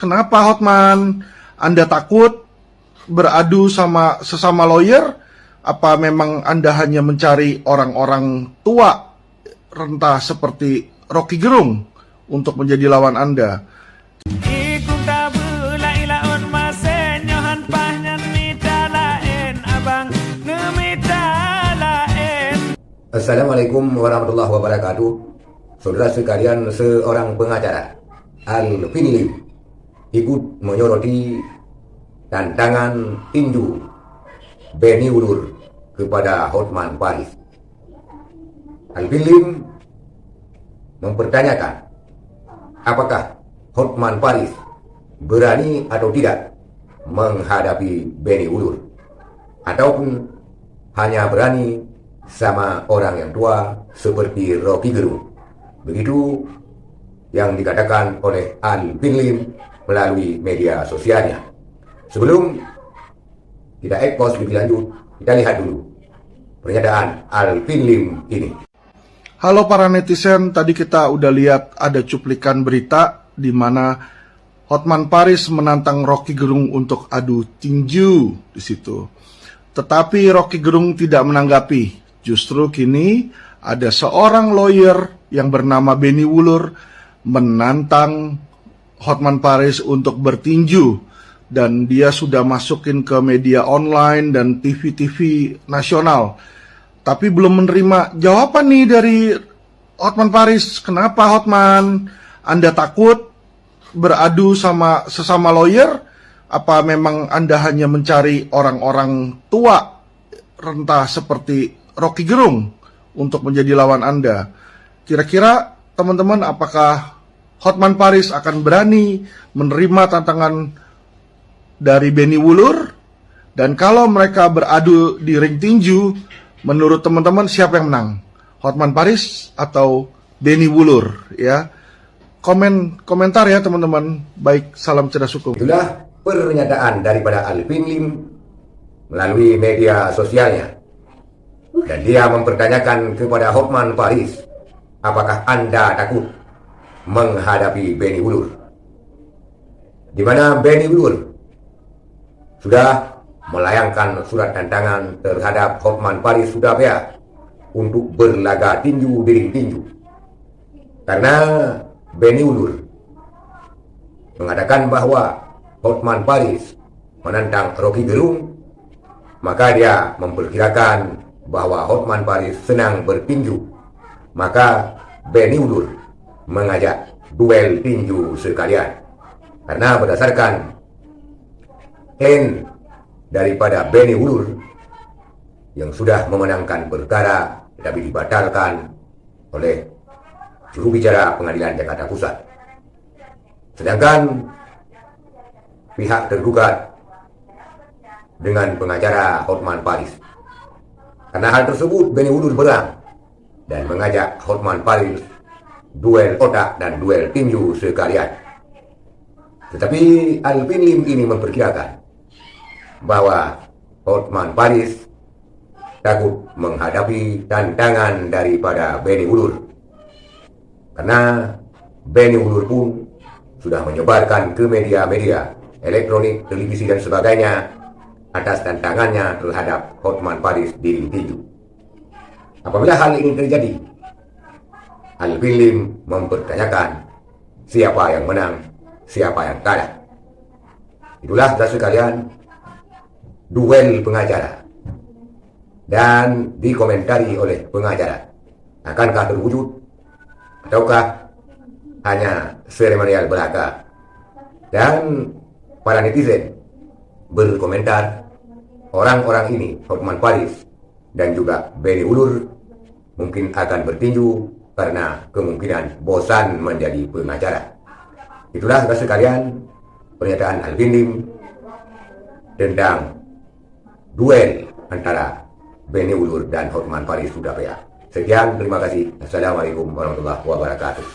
Kenapa Hotman? Anda takut beradu sama sesama lawyer? Apa memang Anda hanya mencari orang-orang tua rentah seperti Rocky Gerung untuk menjadi lawan Anda? Assalamualaikum warahmatullahi wabarakatuh. Saudara sekalian, seorang pengacara, Alvin Lim, ikut menyoroti tantangan tinju Benny Wulur kepada Hotman Paris. Alvin Lim mempertanyakan apakah Hotman Paris berani atau tidak menghadapi Benny Wulur, ataupun hanya berani sama orang yang tua seperti Rocky Gerung. Begitu yang dikatakan oleh Alvin Lim melalui media sosialnya. Sebelum kita ekspos lebih lanjut, kita lihat dulu pernyataan Alvin Lim ini. Halo para netizen, tadi kita udah lihat ada cuplikan berita di mana Hotman Paris menantang Rocky Gerung untuk adu tinju di situ. Tetapi Rocky Gerung tidak menanggapi. Justru kini ada seorang lawyer yang bernama Benny Wulur menantang Hotman Paris untuk bertinju, dan dia sudah masukin ke media online dan TV-TV nasional. Tapi belum menerima jawaban nih dari Hotman Paris. Kenapa Hotman? Anda takut beradu sama sesama lawyer? Apa memang Anda hanya mencari orang-orang tua rentah seperti Rocky Gerung untuk menjadi lawan Anda? Kira-kira teman-teman, apakah Hotman Paris akan berani menerima tantangan dari Benny Wulur? Dan kalau mereka beradu di ring tinju, menurut teman-teman siapa yang menang? Hotman Paris atau Benny Wulur? Ya, komentar ya teman-teman. Baik, salam cerdas hukum. Itulah pernyataan daripada Alvin Lim melalui media sosialnya. Dan dia mempertanyakan kepada Hotman Paris, apakah Anda takut menghadapi Benny Wulur? Di mana Benny Wulur sudah melayangkan surat tantangan terhadap Hotman Paris Surabaya untuk berlaga tinju di ring tinju. Karena Benny Wulur mengatakan bahwa Hotman Paris menantang Rocky Gerung, maka dia memperkirakan bahwa Hotman Paris senang bertinju. Maka Benny Wulur mengajak duel tinju sekalian. Karena berdasarkan klaim daripada Benny Wulur yang sudah memenangkan perkara tetapi dibatalkan oleh juru bicara Pengadilan Jakarta Pusat. Sedangkan pihak tergugat dengan pengacara Hotman Paris. Karena hal tersebut, Benny Wulur berang dan mengajak Hotman Paris duel otak dan duel tinju sekalian. Tetapi Alvin Lim ini memperkirakan bahwa Hotman Paris takut menghadapi tantangan daripada Benny Wulur. Karena Benny Wulur pun sudah menyebarkan ke media-media elektronik, televisi dan sebagainya atas tantangannya terhadap Hotman Paris di ring tinju. Apabila hal ini terjadi, Alvin Lim mempertanyakan siapa yang menang, siapa yang kalah. Itulah saudara sekalian, duel pengacara. Dan dikomentari oleh pengacara, akankah terwujud ataukah hanya seremonial belaka? Dan para netizen berkomentar, orang-orang ini, Hotman Paris dan juga Benny Wulur, mungkin akan bertinju karena kemungkinan bosan menjadi pengacara. Itulah saudara sekalian pernyataan Alvin Lim tentang duel antara Benny Wulur dan Hotman Paris Surabaya. Sekian, terima kasih. Assalamualaikum warahmatullahi wabarakatuh.